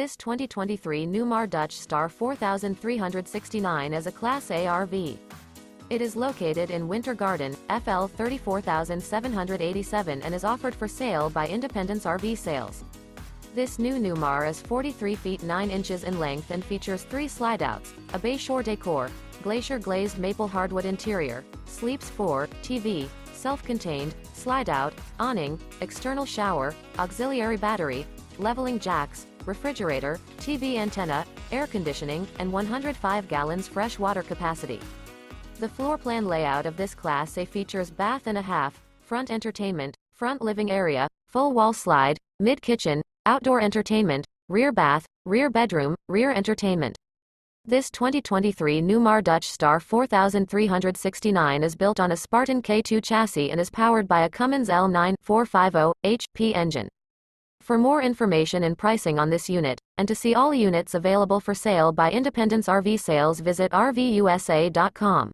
This 2023 Newmar Dutch Star 4369 is a Class A RV. It is located in Winter Garden, FL 34787 and is offered for sale by Independence RV Sales. This new Newmar is 43 feet 9 inches in length and features 3 slideouts, a Bayshore Decor, Glacier Glazed Maple Hardwood interior, sleeps 4, TV, self-contained, slideout, awning, external shower, auxiliary battery, leveling jacks, refrigerator, TV antenna, air conditioning, and 105 gallons fresh water capacity. The floor plan layout of this Class A features bath and a half, front entertainment, front living area, full wall slide, mid-kitchen, outdoor entertainment, rear bath, rear bedroom, rear entertainment. This 2023 Newmar Dutch Star 4369 is built on a Spartan K2 chassis and is powered by a Cummins L9 450 HP engine. For more information and pricing on this unit, and to see all units available for sale by Independence RV Sales, visit RVUSA.com.